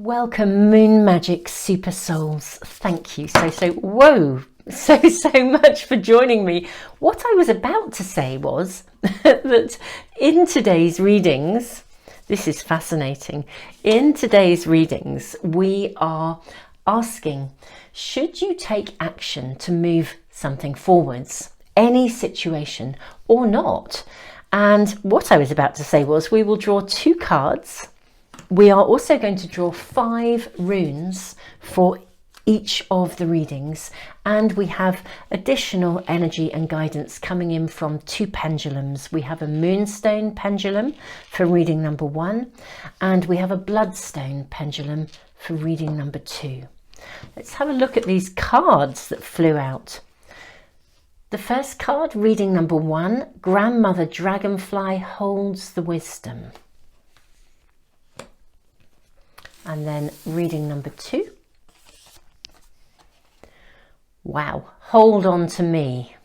Welcome, Moon Magic Super Souls. Thank you so much for joining me. What I was about to say was that in today's readings, this is fascinating. In today's readings, we are asking, should you take action to move something forwards, any situation or not? And what I was about to say was we will draw 2 cards. We are also going to draw 5 runes for each of the readings, and we have additional energy and guidance coming in from 2 pendulums. We have a moonstone pendulum for reading number 1, and we have a bloodstone pendulum for reading number 2. Let's have a look at these cards that flew out. The first card, reading number 1, Grandmother Dragonfly holds the wisdom. And then reading number 2, wow, hold on to me.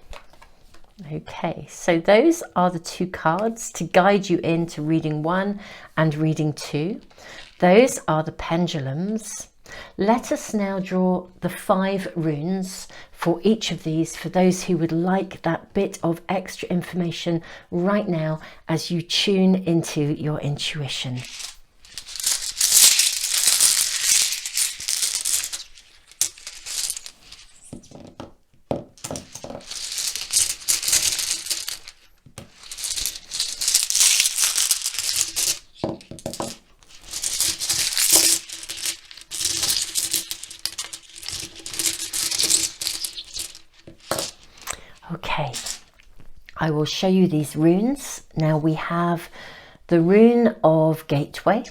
Okay, so those are the 2 cards to guide you into reading 1 and reading 2. Those are the pendulums. Let us now draw the 5 runes for each of these, for those who would like that bit of extra information right now as you tune into your intuition. Okay, I will show you these runes. Now we have the rune of Gateway,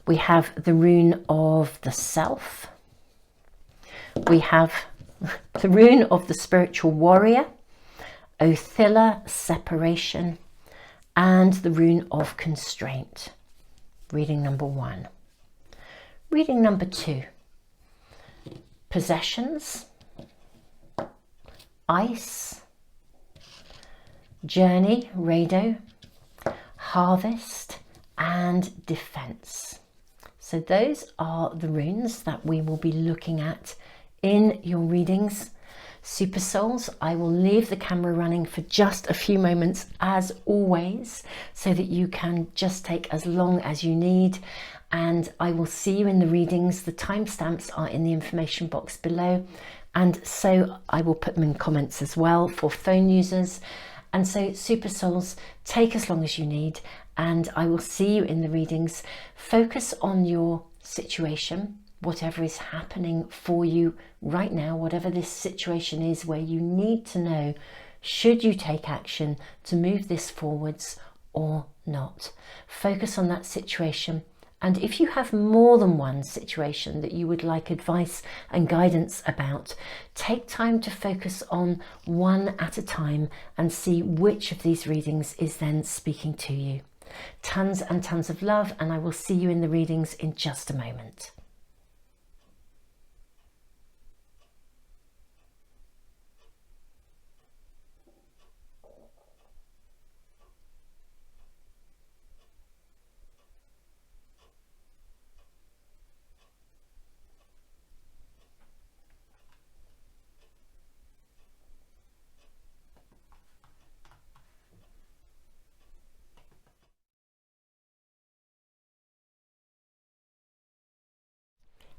we have the rune of the Self, we have the rune of the Spiritual Warrior, Othilla, Separation, and the rune of Constraint. Reading number 1. Reading number 2, Possessions, Ice, Journey, Rado, Harvest, and Defense. So those are the runes that we will be looking at in your readings. Super Souls, I will leave the camera running for just a few moments as always, so that you can just take as long as you need, and I will see you in the readings. The timestamps are in the information box below, and so I will put them in comments as well for phone users. And so Super Souls, take as long as you need, and I will see you in the readings. Focus on your situation, whatever is happening for you right now, whatever this situation is where you need to know, should you take action to move this forwards or not? Focus on that situation. And if you have more than one situation that you would like advice and guidance about, take time to focus on one at a time and see which of these readings is then speaking to you. Tons and tons of love, and I will see you in the readings in just a moment.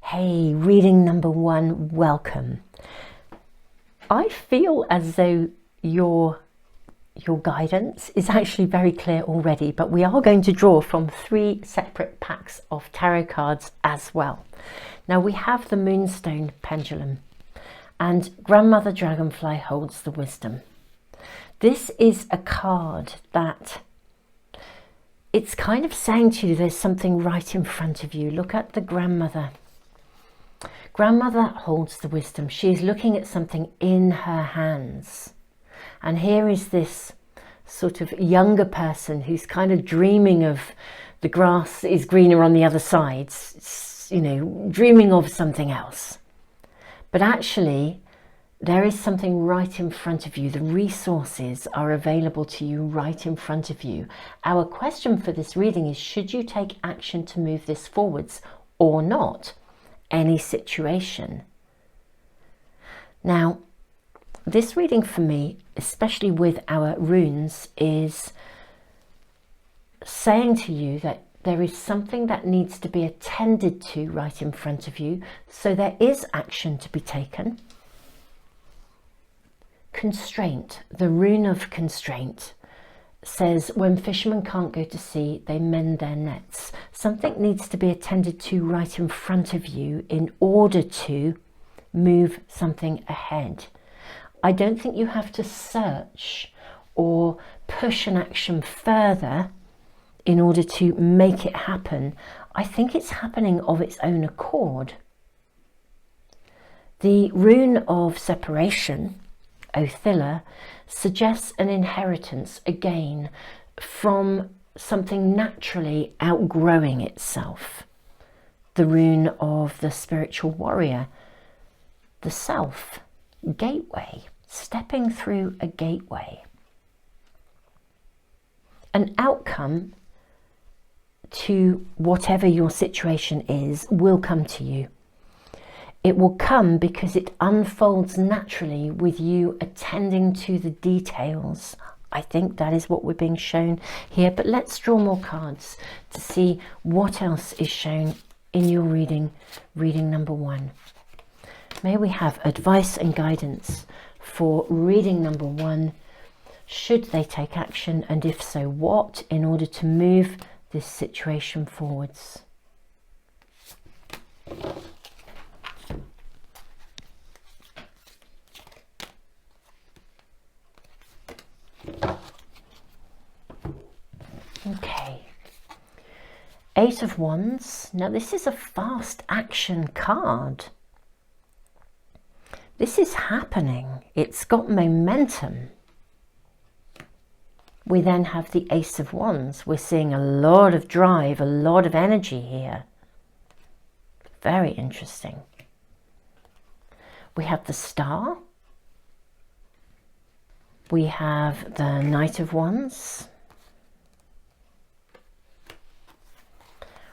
Hey, reading number 1, welcome. I feel as though your guidance is actually very clear already, but we are going to draw from 3 separate packs of tarot cards as well. Now we have the Moonstone Pendulum, and Grandmother Dragonfly holds the wisdom. This is a card that it's kind of saying to you there's something right in front of you. Look at the grandmother. Grandmother holds the wisdom. She is looking at something in her hands. And here is this sort of younger person who's kind of dreaming of the grass is greener on the other side, you know, dreaming of something else. But actually, there is something right in front of you. The resources are available to you right in front of you. Our question for this reading is, should you take action to move this forwards or not, any situation. Now, this reading for me, especially with our runes, is saying to you that there is something that needs to be attended to right in front of you, so there is action to be taken. Constraint, the rune of constraint, says when fishermen can't go to sea, they mend their nets. Something needs to be attended to right in front of you in order to move something ahead. I don't think you have to search or push an action further in order to make it happen. I think it's happening of its own accord. The rune of separation, Othilla, suggests an inheritance again from something naturally outgrowing itself. The rune of the spiritual warrior, the self, gateway, stepping through a gateway. An outcome to whatever your situation is will come to you. It will come because it unfolds naturally with you attending to the details. I think that is what we're being shown here, but let's draw more cards to see what else is shown in your reading number 1. May we have advice and guidance for reading number 1. Should they take action, and if so, what, in order to move this situation forwards? Okay, 8 of Wands. Now this is a fast action card. This is happening. It's got momentum. We then have the Ace of Wands. We're seeing a lot of drive, a lot of energy here. Very interesting. We have the Star. We have the Knight of Wands.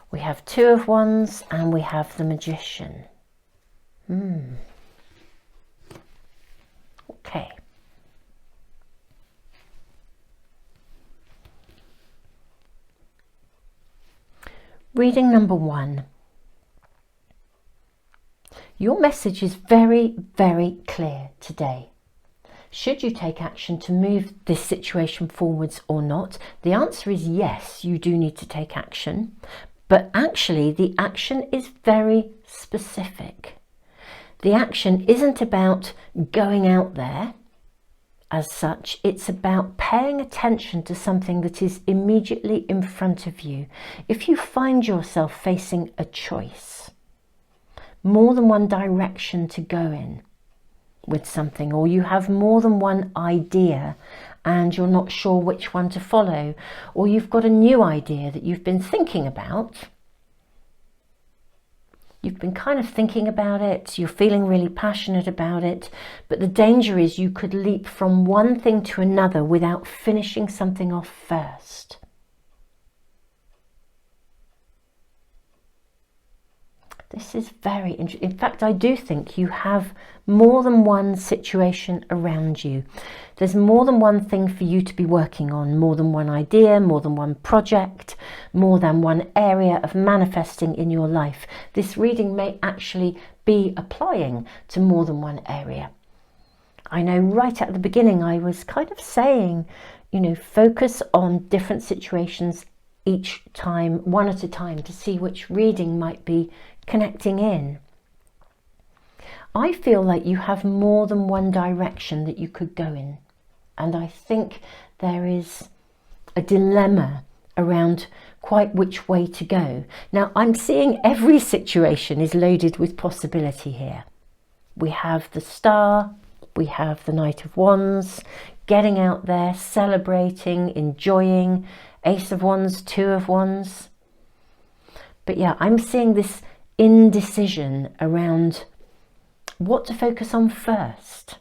We have 2 of Wands, and we have the Magician. Okay. Reading number 1. Your message is very, very clear today. Should you take action to move this situation forwards or not? The answer is yes, you do need to take action. But actually, the action is very specific. The action isn't about going out there as such. It's about paying attention to something that is immediately in front of you. If you find yourself facing a choice, more than one direction to go in with something, or you have more than one idea and you're not sure which one to follow, or you've got a new idea that you've been thinking about, you've been kind of thinking about it, you're feeling really passionate about it, but the danger is you could leap from one thing to another without finishing something off first. This is very interesting. In fact, I do think you have more than one situation around you. There's more than one thing for you to be working on, more than one idea, more than one project, more than one area of manifesting in your life. This reading may actually be applying to more than one area. I know right at the beginning I was kind of saying, you know, focus on different situations each time, one at a time, to see which reading might be connecting in. I feel like you have more than one direction that you could go in, and I think there is a dilemma around quite which way to go. Now, I'm seeing every situation is loaded with possibility here. We have the Star, we have the Knight of Wands, getting out there, celebrating, enjoying, Ace of Wands, 2 of Wands. But yeah, I'm seeing this indecision around what to focus on first.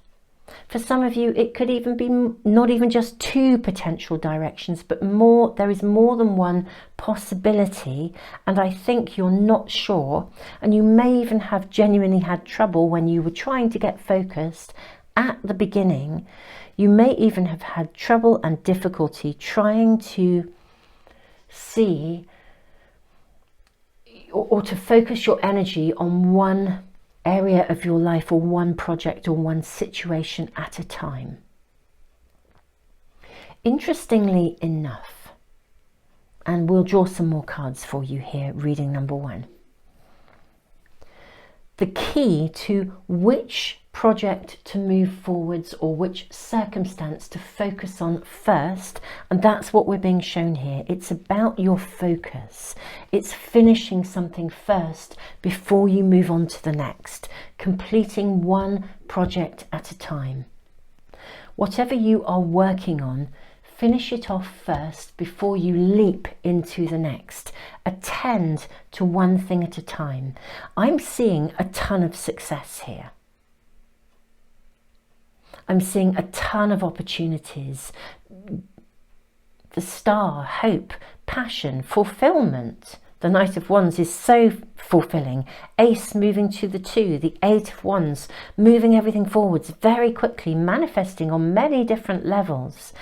For some of you, it could even be not even just two potential directions, but more. There is more than one possibility, and I think you're not sure, and you may even have genuinely had trouble when you were trying to get focused at the beginning. You may even have had trouble and difficulty trying to see or to focus your energy on one area of your life or one project or one situation at a time. Interestingly enough, and we'll draw some more cards for you here, reading number 1. The key to which project to move forwards or which circumstance to focus on first, and that's what we're being shown here. It's about your focus. It's finishing something first before you move on to the next, completing one project at a time. Whatever you are working on, finish it off first before you leap into the next. Attend to one thing at a time. I'm seeing a ton of success here. I'm seeing a ton of opportunities. The star, hope, passion, fulfillment. The Knight of Wands is so fulfilling. Ace moving to the 2, the 8 of Wands, moving everything forwards very quickly, manifesting on many different levels.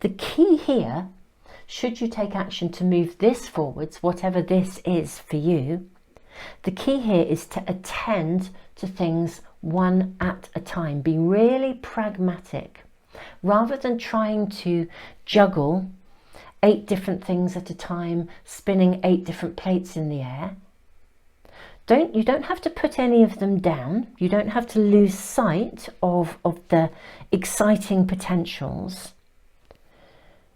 The key here, should you take action to move this forwards, whatever this is for you, the key here is to attend to things one at a time. Be really pragmatic. Rather than trying to juggle 8 different things at a time, spinning 8 different plates in the air, you don't have to put any of them down. You don't have to lose sight of the exciting potentials.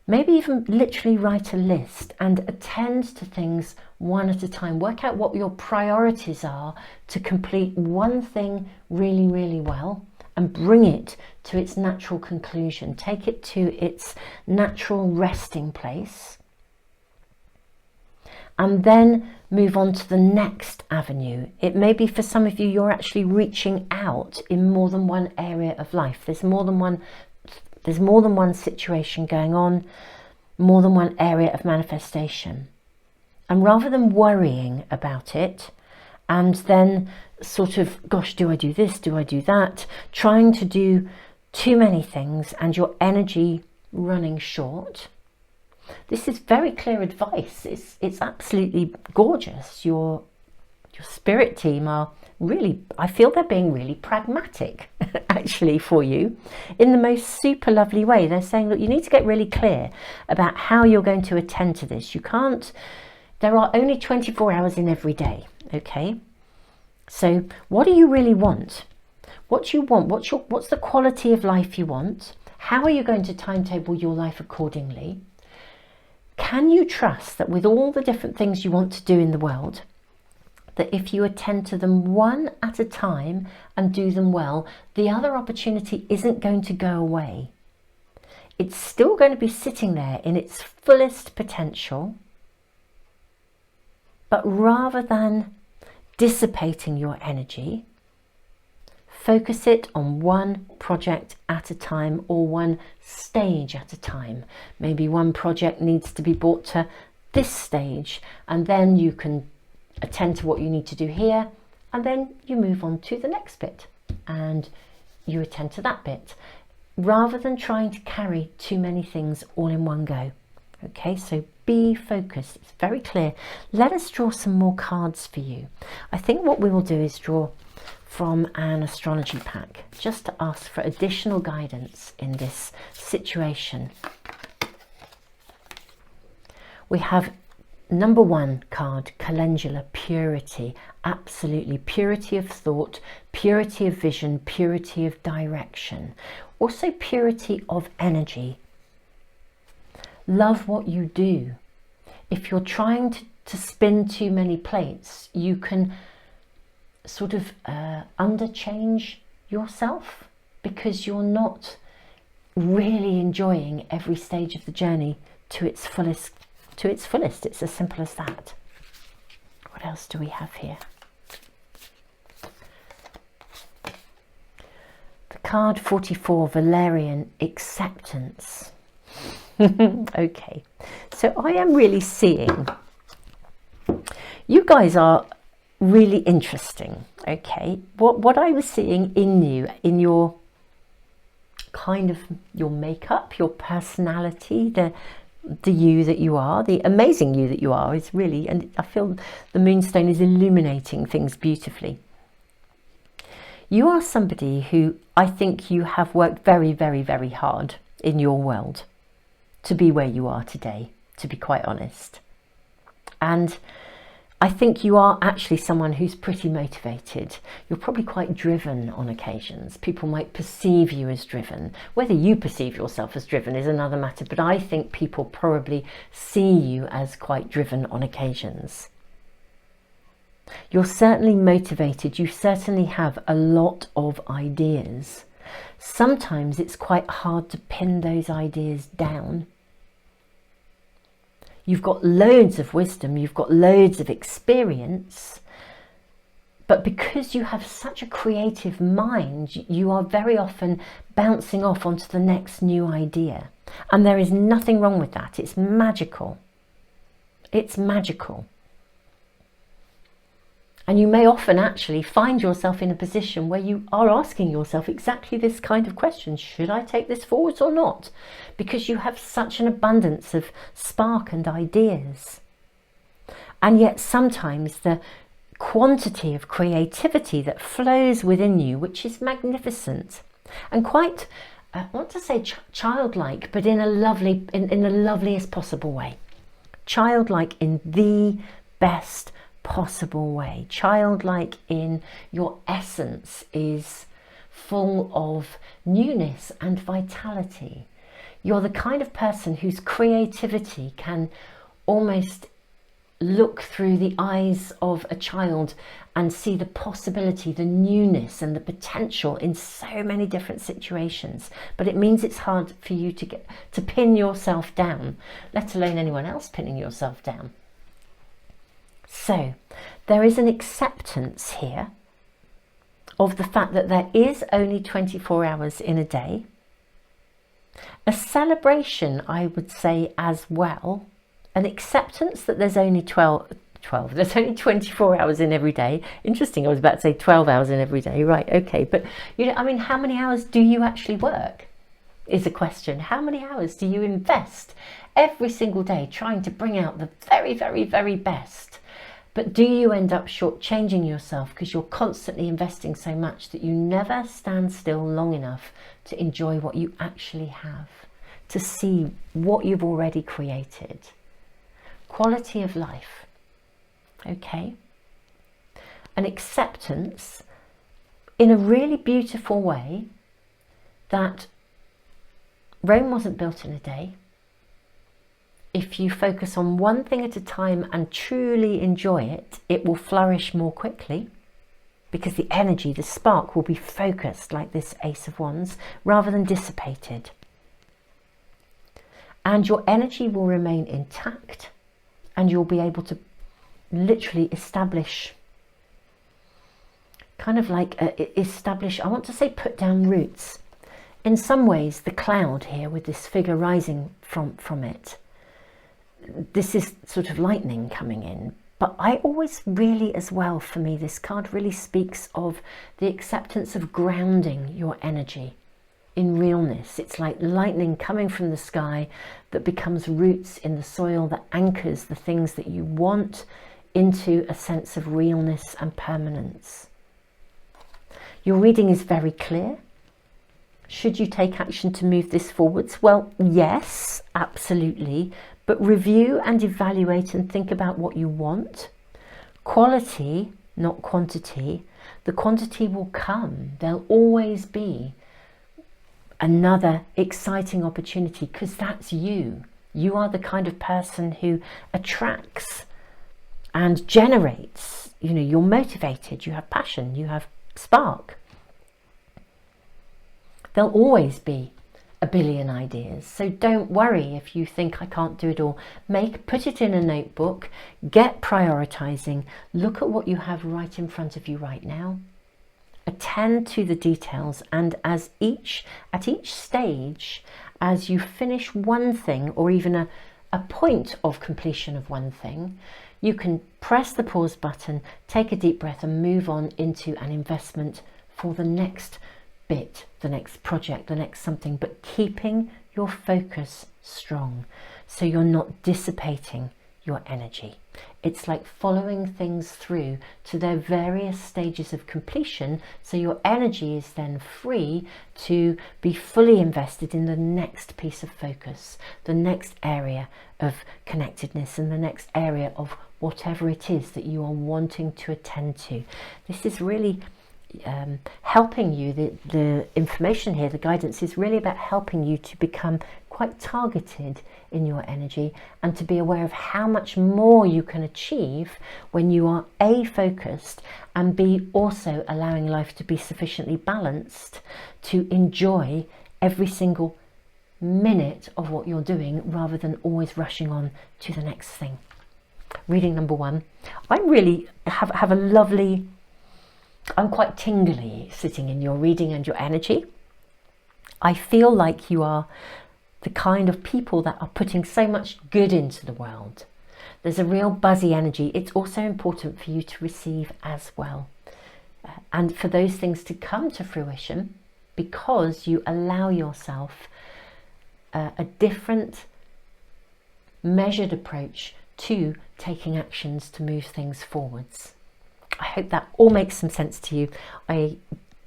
Maybe even literally write a list and attend to things one at a time. Work out what your priorities are to complete one thing really, really well and bring it to its natural conclusion. Take it to its natural resting place. And then move on to the next avenue. It may be for some of you, you're actually reaching out in more than one area of life. There's more than one situation going on, more than one area of manifestation. And rather than worrying about it and then sort of, gosh, do I do this, do I do that, trying to do too many things and your energy running short, this is very clear advice. It's absolutely gorgeous. Your spirit team are really, I feel they're being really pragmatic actually for you in the most super lovely way. They're saying, look, you need to get really clear about how you're going to attend to this. You can't, there are only 24 hours in every day, okay? So what do you really want? What do you want? What's the quality of life you want? How are you going to timetable your life accordingly? Can you trust that with all the different things you want to do in the world, that if you attend to them one at a time and do them well, the other opportunity isn't going to go away. It's still going to be sitting there in its fullest potential, but rather than dissipating your energy, focus it on one project at a time or one stage at a time. Maybe one project needs to be brought to this stage, and then you can attend to what you need to do here, and then you move on to the next bit and you attend to that bit, rather than trying to carry too many things all in one go. Okay, so be focused. It's very clear. Let us draw some more cards for you. I think what we will do is draw from an astrology pack, just to ask for additional guidance in this situation. We have number 1 card, calendula, purity. Absolutely, purity of thought, purity of vision, purity of direction. Also purity of energy. Love what you do. If you're trying to spin too many plates, you can sort of underchange yourself because you're not really enjoying every stage of the journey to its fullest. It's as simple as that. What else do we have here? The card 44, Valerian, acceptance. Okay, so I am really seeing you guys are really interesting. Okay, what I was seeing in you, in your kind of your makeup, your personality, the you that you are, the amazing you that you are, is really, and I feel the moonstone is illuminating things beautifully. You are somebody who I think you have worked very, very, very hard in your world to be where you are today, to be quite honest. And I think you are actually someone who's pretty motivated. You're probably quite driven on occasions. People might perceive you as driven. Whether you perceive yourself as driven is another matter, but I think people probably see you as quite driven on occasions. You're certainly motivated. You certainly have a lot of ideas. Sometimes it's quite hard to pin those ideas down. You've got loads of wisdom, you've got loads of experience, but because you have such a creative mind, you are very often bouncing off onto the next new idea. And there is nothing wrong with that. It's magical. It's magical. And you may often actually find yourself in a position where you are asking yourself exactly this kind of question. Should I take this forwards or not? Because you have such an abundance of spark and ideas. And yet sometimes the quantity of creativity that flows within you, which is magnificent and quite, I want to say childlike, but in a lovely, in the loveliest possible way. Childlike in the best possible way. Childlike in your essence is full of newness and vitality. You're the kind of person whose creativity can almost look through the eyes of a child and see the possibility, the newness and the potential in so many different situations. But it means it's hard for you to pin yourself down, let alone anyone else pinning yourself down. So there is an acceptance here of the fact that there is only 24 hours in a day. A celebration, I would say, as well. An acceptance that there's only 12, there's only 24 hours in every day. Interesting, I was about to say 12 hours in every day. Right, okay. But, you know, I mean, how many hours do you actually work is a question. How many hours do you invest every single day trying to bring out the very, very, very best? But do you end up shortchanging yourself because you're constantly investing so much that you never stand still long enough to enjoy what you actually have, to see what you've already created? Quality of life, okay? An acceptance in a really beautiful way that Rome wasn't built in a day. If you focus on one thing at a time and truly enjoy it, it will flourish more quickly because the energy, the spark will be focused like this Ace of Wands rather than dissipated. And your energy will remain intact and you'll be able to literally establish, kind of like establish, I want to say put down roots. In some ways, the cloud here with this figure rising from it, this is sort of lightning coming in. But I always really, as well, for me, this card really speaks of the acceptance of grounding your energy in realness. It's like lightning coming from the sky that becomes roots in the soil, that anchors the things that you want into a sense of realness and permanence. Your reading is very clear. Should you take action to move this forwards? Well, yes, absolutely. But review and evaluate and think about what you want. Quality, not quantity. The quantity will come. There'll always be another exciting opportunity because that's you. You are the kind of person who attracts and generates. You know, you're motivated, you have passion, you have spark. There'll always be a billion ideas. So don't worry if you think I can't do it all. Put it in a notebook, get prioritizing, look at what you have right in front of you right now. attend to the details, and at each stage, as you finish one thing, or even a point of completion of one thing, you can press the pause button, take a deep breath, and move on into an investment for the next bit, the next project, the next something, but keeping your focus strong so you're not dissipating your energy. It's like following things through to their various stages of completion, so your energy is then free to be fully invested in the next piece of focus, the next area of connectedness, and the next area of whatever it is that you are wanting to attend to. This is really helping you. The information here, the guidance, is really about helping you to become quite targeted in your energy, and to be aware of how much more you can achieve when you are A, focused, and B, also allowing life to be sufficiently balanced to enjoy every single minute of what you're doing, rather than always rushing on to the next thing. Reading number 1. I really have a lovely, I'm quite tingly sitting in your reading and your energy. I feel like you are the kind of people that are putting so much good into the world. There's a real buzzy energy. It's also important for you to receive as well, and for those things to come to fruition, because you allow yourself a different, measured approach to taking actions to move things forwards. I hope that all makes some sense to you. I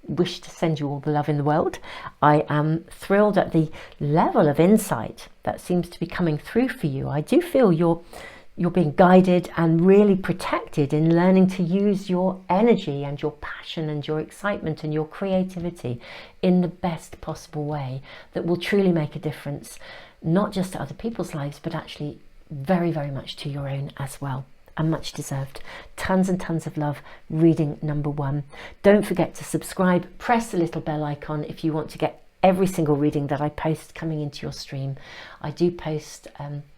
wish to send you all the love in the world. I am thrilled at the level of insight that seems to be coming through for you. I do feel you're being guided and really protected in learning to use your energy and your passion and your excitement and your creativity in the best possible way that will truly make a difference, not just to other people's lives, but actually very, very much to your own as well. And much deserved. Tons and tons of love. Reading number 1. Don't forget to subscribe. Press the little bell icon if you want to get every single reading that I post coming into your stream. I do post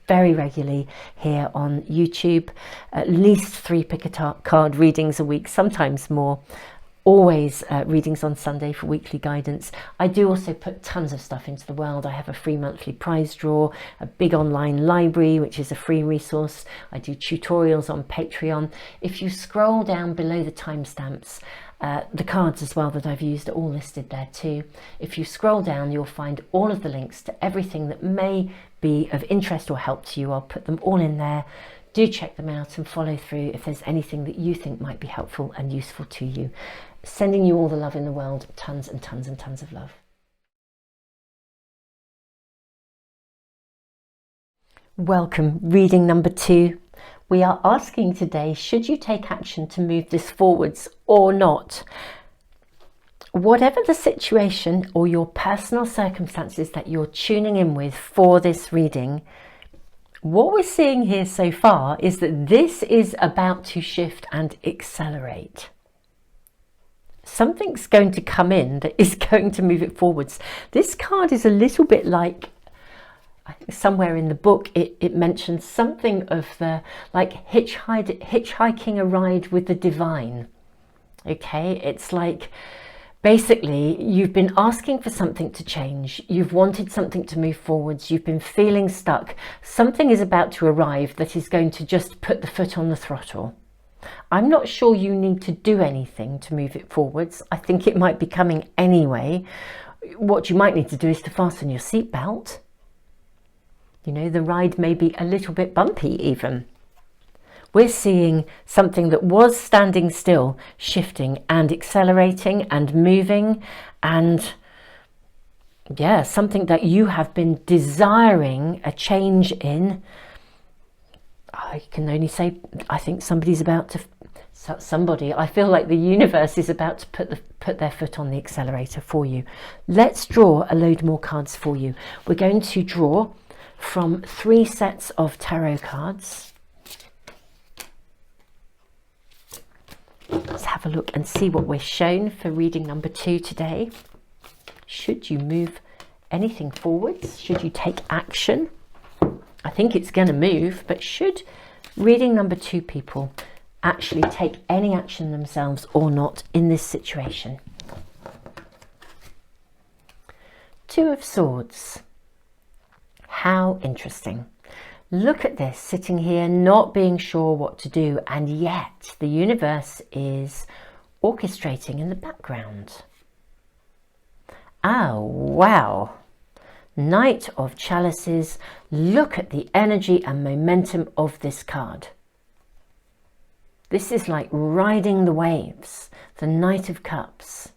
very regularly here on YouTube, at least 3 pick-a-card readings a week, sometimes more. Always readings on Sunday for weekly guidance. I do also put tons of stuff into the world. I have a free monthly prize draw, a big online library, which is a free resource. I do tutorials on Patreon. If you scroll down below the timestamps, the cards as well that I've used are all listed there too. If you scroll down, you'll find all of the links to everything that may be of interest or help to you. I'll put them all in there. Do check them out and follow through if there's anything that you think might be helpful and useful to you. Sending you all the love in the world. Tons and tons and tons of love. Welcome. Reading number 2. We are asking today, should you take action to move this forwards or not? Whatever the situation or your personal circumstances that you're tuning in with for this reading, what we're seeing here so far is that this is about to shift and accelerate. Something's going to come in that is going to move it forwards. This card is a little bit like, somewhere in the book it mentions something of the like hitchhiking a ride with the divine. Okay, it's like basically you've been asking for something to change, you've wanted something to move forwards, you've been feeling stuck. Something is about to arrive that is going to just put the foot on the throttle. I'm not sure you need to do anything to move it forwards. I think it might be coming anyway. What you might need to do is to fasten your seatbelt. You know, the ride may be a little bit bumpy even. We're seeing something that was standing still, shifting and accelerating and moving, and yeah, something that you have been desiring a change in. I can only say, I think somebody's about to, I feel like the universe is about to put their foot on the accelerator for you. Let's draw a load more cards for you. We're going to draw from 3 sets of tarot cards. Let's have a look and see what we're shown for reading number 2 today. Should you move anything forwards? Should you take action? I think it's going to move, but should reading number 2 people actually take any action themselves or not in this situation? Two of Swords. How interesting. Look at this, sitting here not being sure what to do, and yet the universe is orchestrating in the background. Oh, wow. Knight of Chalices. Look at the energy and momentum of this card. This is like riding the waves. The Knight of Cups.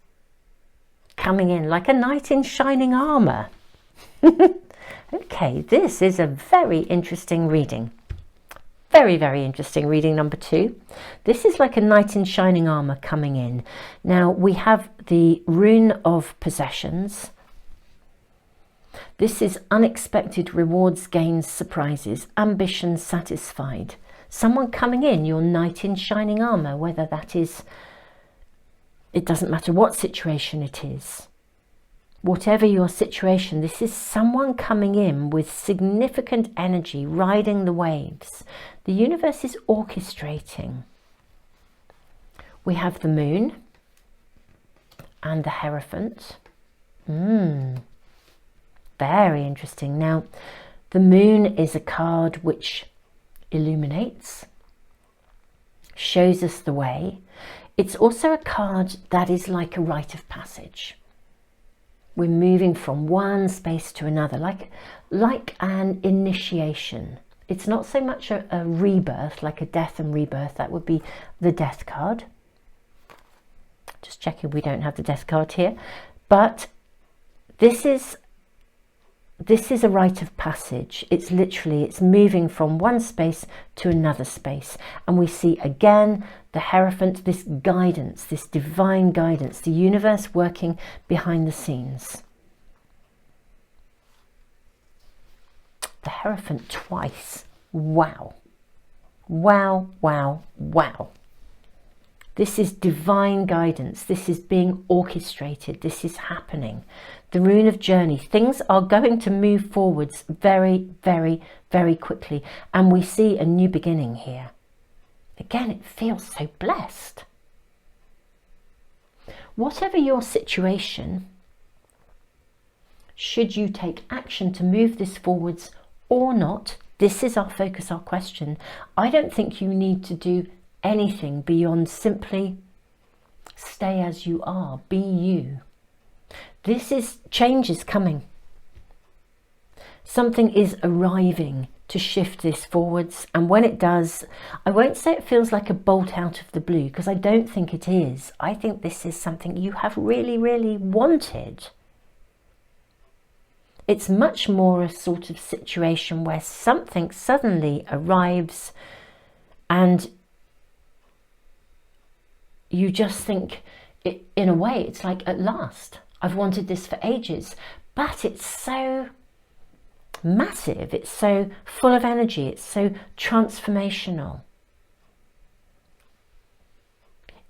Coming in like a knight in shining armour. Okay, this is a very interesting reading. Very, very interesting reading number 2. This is like a knight in shining armour coming in. Now we have the rune of possessions. This is unexpected rewards, gains, surprises, ambition satisfied. Someone coming in, your knight in shining armour, whether that is, it doesn't matter what situation it is. Whatever your situation, this is someone coming in with significant energy, riding the waves. The universe is orchestrating. We have the Moon and the Hierophant. Very interesting. Now, the Moon is a card which illuminates, shows us the way. It's also a card that is like a rite of passage. We're moving from one space to another, like an initiation. It's not so much a rebirth, like a death and rebirth. That would be the Death card. Just checking we don't have the Death card here. But this is a rite of passage. It's literally, it's moving from one space to another space. And we see again the Hierophant, this guidance, this divine guidance, the universe working behind the scenes. The Hierophant twice. Wow. Wow, wow, wow. This is divine guidance. This is being orchestrated. This is happening. The rune of journey. Things are going to move forwards very, very, very quickly. And we see a new beginning here. Again, it feels so blessed. Whatever your situation, should you take action to move this forwards or not? This is our focus, our question. I don't think you need to do anything beyond simply stay as you are, be you. This is, change is coming. Something is arriving to shift this forwards, and when it does, I won't say it feels like a bolt out of the blue, because I don't think it is. I think this is something you have really, really wanted. It's much more a sort of situation where something suddenly arrives and you just think, in a way, it's like, at last, I've wanted this for ages. But it's so massive, it's so full of energy, it's so transformational.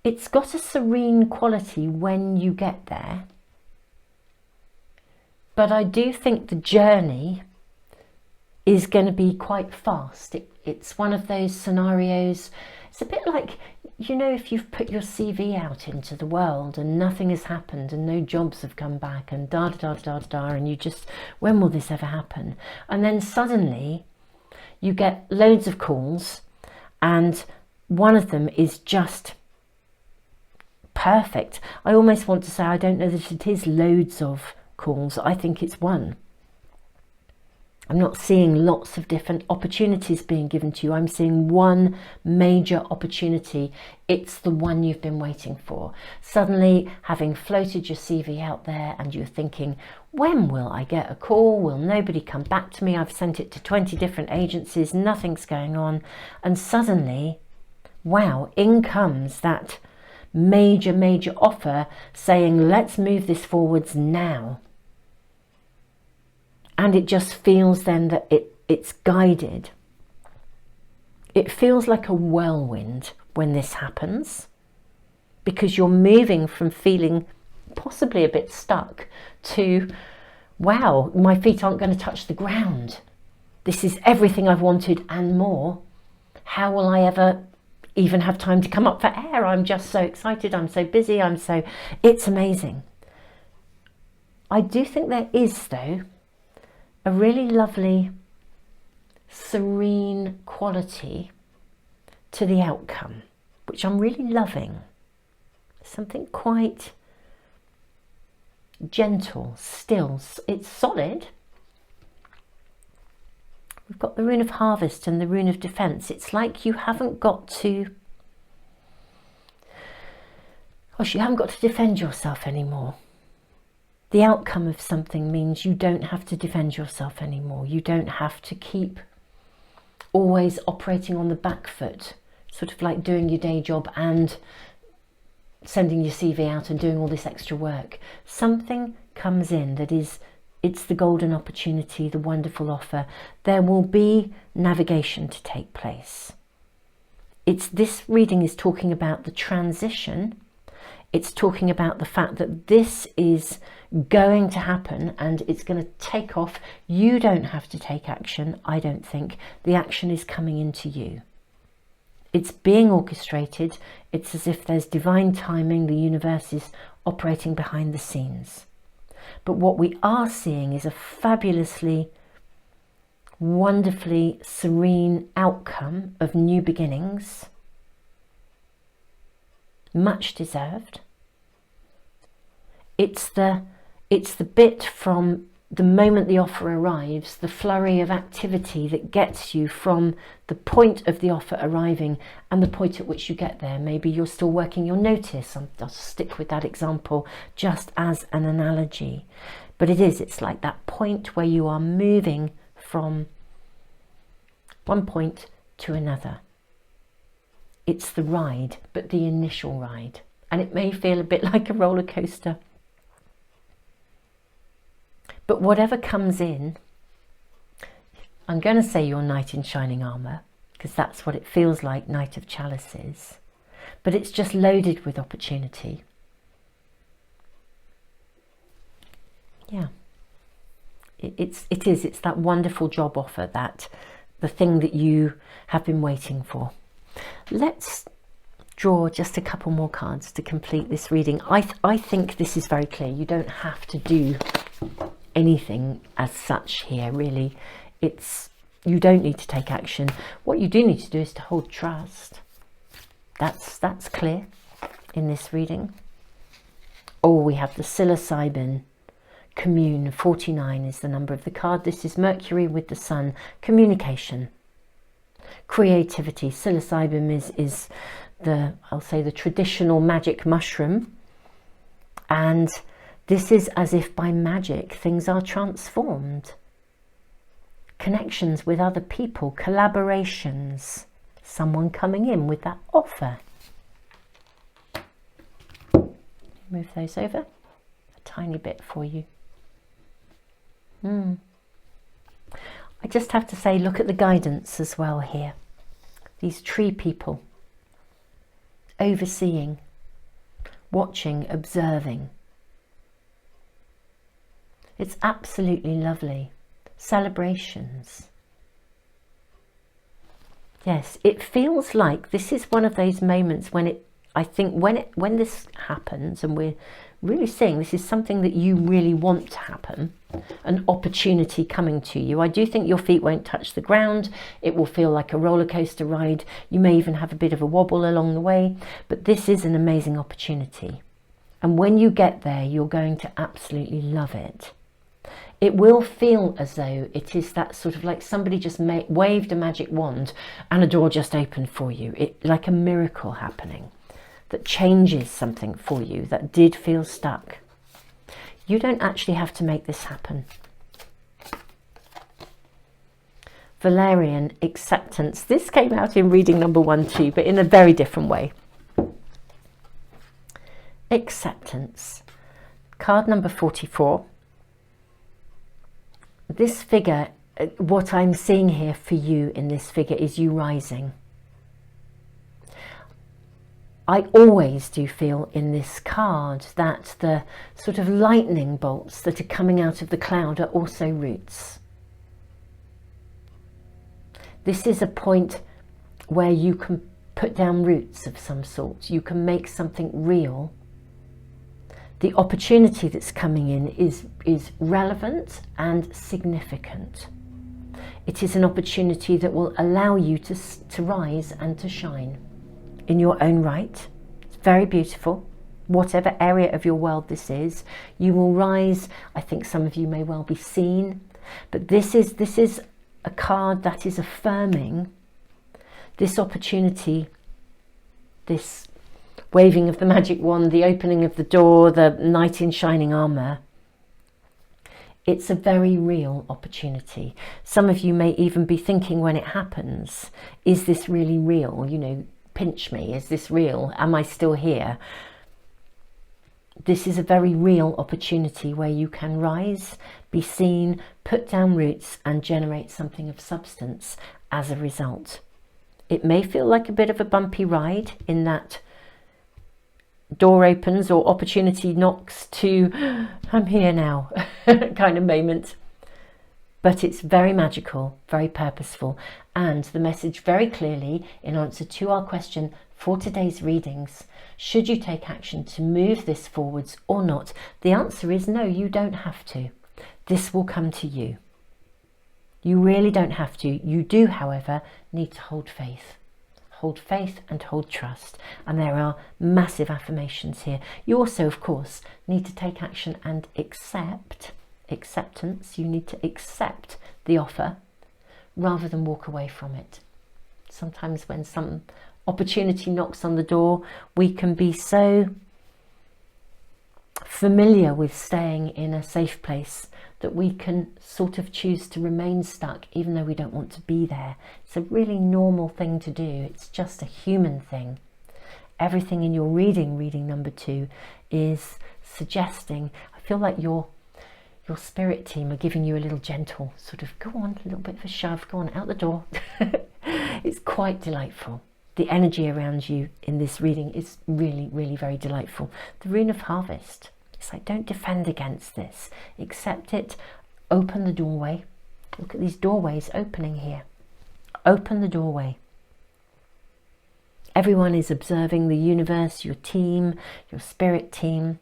It's got a serene quality when you get there. But I do think the journey is going to be quite fast. It's one of those scenarios, it's a bit like, you know, if you've put your CV out into the world and nothing has happened and no jobs have come back and and you just, when will this ever happen? And then suddenly you get loads of calls and one of them is just perfect. I almost want to say, I don't know that it is loads of calls. I think it's one. I'm not seeing lots of different opportunities being given to you. I'm seeing one major opportunity. It's the one you've been waiting for. Suddenly, having floated your CV out there and you're thinking, when will I get a call? Will nobody come back to me? I've sent it to 20 different agencies, nothing's going on. And suddenly, wow, in comes that major, major offer saying, let's move this forwards now. And it just feels then that it's guided. It feels like a whirlwind when this happens, because you're moving from feeling possibly a bit stuck to, wow, my feet aren't going to touch the ground. This is everything I've wanted and more. How will I ever even have time to come up for air? I'm just so excited. I'm so busy. It's amazing. I do think there is, though, a really lovely, serene quality to the outcome, which I'm really loving. Something quite gentle, still. It's solid. We've got the rune of harvest and the rune of defense. It's like you haven't got to, gosh, you haven't got to defend yourself anymore. The outcome of something means you don't have to defend yourself anymore. You don't have to keep always operating on the back foot, sort of like doing your day job and sending your CV out and doing all this extra work. Something comes in that is, it's the golden opportunity, the wonderful offer. There will be navigation to take place. This reading is talking about the transition. It's talking about the fact that this is going to happen and it's going to take off. You don't have to take action, I don't think. The action is coming into you. It's being orchestrated. It's as if there's divine timing. The universe is operating behind the scenes. But what we are seeing is a fabulously, wonderfully serene outcome of new beginnings. Much deserved. It's the bit from the moment the offer arrives, the flurry of activity that gets you from the point of the offer arriving and the point at which you get there. Maybe you're still working your notice. I'll stick with that example just as an analogy. But it's like that point where you are moving from one point to another. It's the ride, but the initial ride. And it may feel a bit like a roller coaster. But whatever comes in, I'm going to say your knight in shining armour, because that's what it feels like, Knight of Chalices. But it's just loaded with opportunity. Yeah. It's that wonderful job offer, that the thing that you have been waiting for. Let's draw just a couple more cards to complete this reading. I think this is very clear. You don't have to do anything as such here, really. You don't need to take action. What you do need to do is to hold trust. That's clear in this reading. Oh, we have the psilocybin. Commune, 49 is the number of the card. This is Mercury with the Sun. Communication, creativity. Psilocybin is I'll say the traditional magic mushroom, and this is as if by magic things are transformed. Connections with other people, collaborations, someone coming in with that offer. Move those over a tiny bit for you. I just have to say, look at the guidance as well here. These tree people, overseeing, watching, observing. It's absolutely lovely. Celebrations. Yes, it feels like this is one of those moments when when this happens, and we're really seeing this is something that you really want to happen, an opportunity coming to you. I do think your feet won't touch the ground. It will feel like a roller coaster ride. You may even have a bit of a wobble along the way, but this is an amazing opportunity. And when you get there, you're going to absolutely love it. It will feel as though it is that sort of like somebody just waved a magic wand and a door just opened for you. Like a miracle happening that changes something for you that did feel stuck. You don't actually have to make this happen. Valerian, acceptance. This came out in reading number 1 too, but in a very different way. Acceptance. Card number 44. This figure, what I'm seeing here for you in this figure is you rising. I always do feel in this card that the sort of lightning bolts that are coming out of the cloud are also roots. This is a point where you can put down roots of some sort. You can make something real the opportunity that's coming in is relevant and significant. It is an opportunity that will allow you to rise and to shine in your own right. It's very beautiful. Whatever area of your world this is, you will rise. I think some of you may well be seen, but this is a card that is affirming this opportunity, this waving of the magic wand, the opening of the door, the knight in shining armor. It's a very real opportunity. Some of you may even be thinking when it happens, is this really real? You know, pinch me, is this real? Am I still here? This is a very real opportunity where you can rise, be seen, put down roots and generate something of substance as a result. It may feel like a bit of a bumpy ride in that door opens or opportunity knocks to I'm here now kind of moment. But it's very magical, very purposeful, and the message very clearly in answer to our question for today's readings, should you take action to move this forwards or not? The answer is no, you don't have to. This will come to you. You really don't have to. You do, however, need to hold faith. Hold faith and hold trust. And there are massive affirmations here. You also, of course, need to take action and acceptance. You need to accept the offer rather than walk away from it. Sometimes when some opportunity knocks on the door, we can be so familiar with staying in a safe place that we can sort of choose to remain stuck even though we don't want to be there. It's a really normal thing to do. It's just a human thing. Everything in your reading number 2, is suggesting, I feel like your spirit team are giving you a little gentle sort of, go on, a little bit of a shove, go on, out the door. It's quite delightful. The energy around you in this reading is really, really very delightful. The rune of harvest. It's like, don't defend against this. Accept it. Open the doorway. Look at these doorways opening here. Open the doorway. Everyone is observing the universe, your team, your spirit team.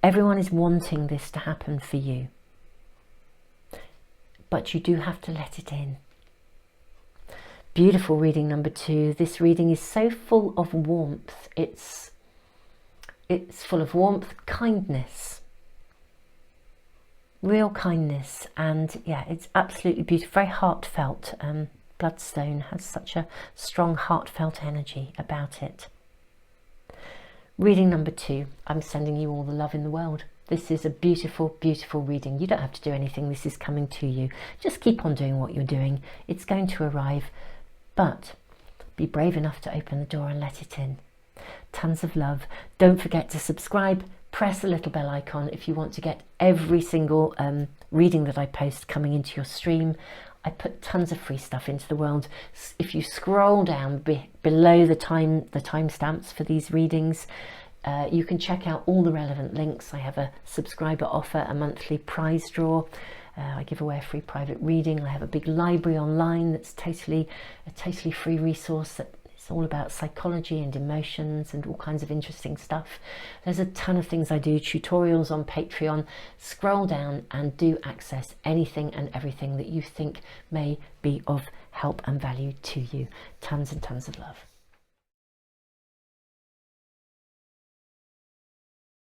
Everyone is wanting this to happen for you. But you do have to let it in. Beautiful reading number 2. This reading is so full of warmth. It's full of warmth, kindness, real kindness, and yeah, it's absolutely beautiful, very heartfelt. Bloodstone has such a strong heartfelt energy about it. Reading number 2, I'm sending you all the love in the world. This is a beautiful, beautiful reading. You don't have to do anything. This is coming to you. Just keep on doing what you're doing. It's going to arrive, but be brave enough to open the door and let it in. Tons of love. Don't forget to subscribe. Press the little bell icon if you want to get every single reading that I post coming into your stream. I put tons of free stuff into the world. If you scroll down below the timestamps for these readings, you can check out all the relevant links. I have a subscriber offer, a monthly prize draw. I give away a free private reading. I have a big library online that's a totally free resource that it's all about psychology and emotions and all kinds of interesting stuff. There's a ton of things I do, tutorials on Patreon. Scroll down and do access anything and everything that you think may be of help and value to you. Tons and tons of love.